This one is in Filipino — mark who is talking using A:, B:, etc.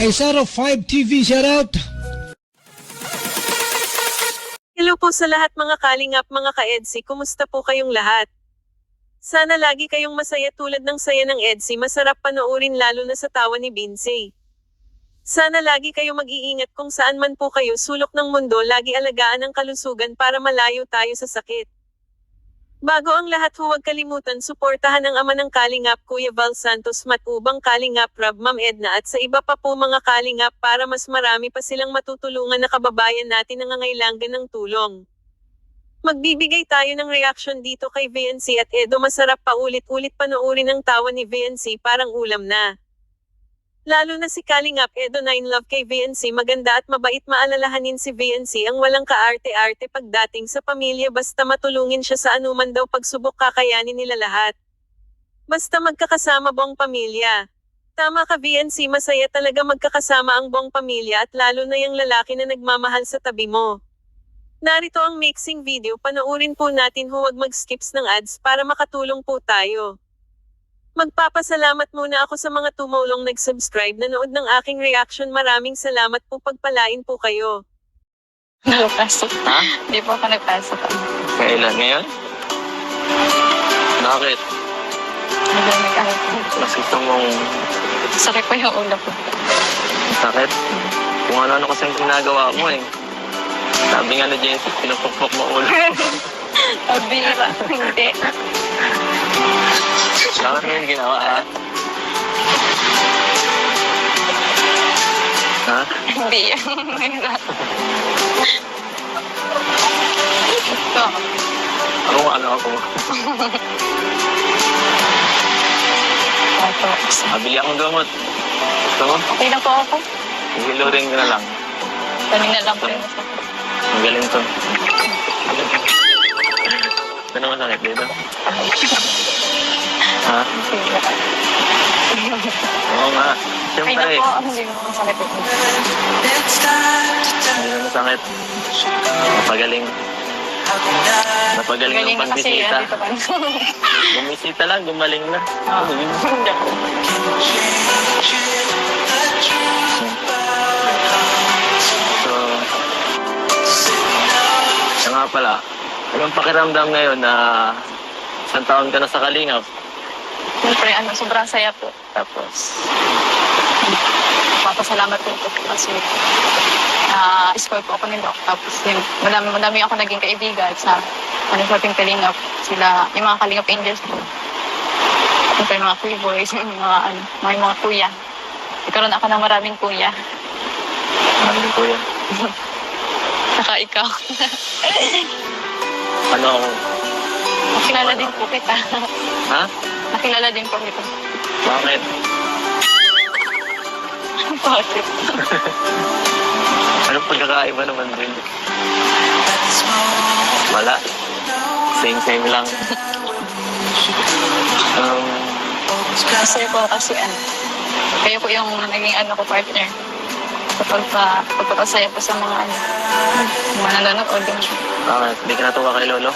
A: Kay Sarah 5 TV, shoutout.
B: Hello po sa lahat mga kalingap, mga ka-EDSI, kumusta po kayong lahat? Sana lagi kayong masaya tulad ng saya ng EDSI, masarap panoorin lalo na sa tawa ni Binsi. Sana lagi kayo mag-iingat kung saan man po kayo sulok ng mundo, lagi alagaan ang kalusugan para malayo tayo sa sakit. Bago ang lahat, huwag kalimutan suportahan ang ama ng Kalingap, Kuya Val Santos, Matubang Kalingap, Rab, Ma'am Edna at sa iba pa po mga Kalingap para mas marami pa silang matutulungan na kababayan natin na nangangailangan ng tulong. Magbibigay tayo ng reaction dito kay VNC at Edo, masarap pa ulit-ulit panoorin ang tawa ni VNC, parang ulam na. Lalo na si Kalingap Edo 9 love kay VNC, maganda at mabait, maalalahanin si VNC ang walang kaarte-arte pagdating sa pamilya, basta matulungin siya sa anuman daw pagsubok, kakayanin nila lahat. Basta magkakasama buong pamilya. Tama ka VNC, masaya talaga magkakasama ang buong pamilya at lalo na yung lalaki na nagmamahal sa tabi mo. Narito ang mixing video, panoorin po natin, huwag mag-skips ng ads para makatulong po tayo. Magpapasalamat muna ako sa mga tumulong nag-subscribe, nanood ng aking reaction. Maraming salamat po, pagpalain po kayo.
C: Nagpasok.
D: Ha?
C: Hindi po ako nagpasok.
D: Kailan ngayon? Bakit?
C: Malamig ako.
D: Mas gusto mong
C: Sakit po yung ulo ko.
D: sakit? Kung ano-ano kasi yung ginagawa mo eh. Sabi nga na Jensi, pinupukpok mo ulo.
C: Pabira. Hindi.
D: Bakit mo yung ginawa ha? Ha?
C: Hindi yan. Ito.
D: Ano ako?
C: Ito.
D: Mabili akong gamot. Gusto mo?
C: Okay na po ako.
D: Hilurin ko na lang.
C: Kanina lang po yung
D: Ang galing to. Ito naman sakit dito. Ha? Oo nga.
C: Ay na
D: Siyempre.
C: po. Hindi mo masakit ito.
D: Hindi mo sakit. Napagaling. Napagaling ng
C: Galing na kasi
D: pagbisita.
C: yan. Dito pa.
D: Bumisita lang, gumaling na.
C: Hindi ako.
D: So, siya nga pala, anong pakiramdam ngayon na isang taon ka na sa Kalingap?
C: Siyempre, sobrang saya po. Tapos, papasalamat po kasi spoil po ako nila. Tapos, madami ako naging kaibigan sa sa ating Kalingap. Sila, yung mga Kalingap Angels po. Siyempre, mga free boys, yung mga kuya. Nagkaroon ako ng maraming kuya.
D: Ano ko yan?
C: Saka ikaw.
D: Ano ako?
C: Nakilala din po kita.
D: Ha?
C: Nakilala din po kita.
D: Bakit?
C: Bakit?
D: Anong pagkakaiba naman din? Wala. Same lang.
C: Kasi po kasi kayo po yung naging ko partner. Pagpapasaya po sa mga mga nanonood.
D: Bakit? Hindi ka natuwa kay Lolo?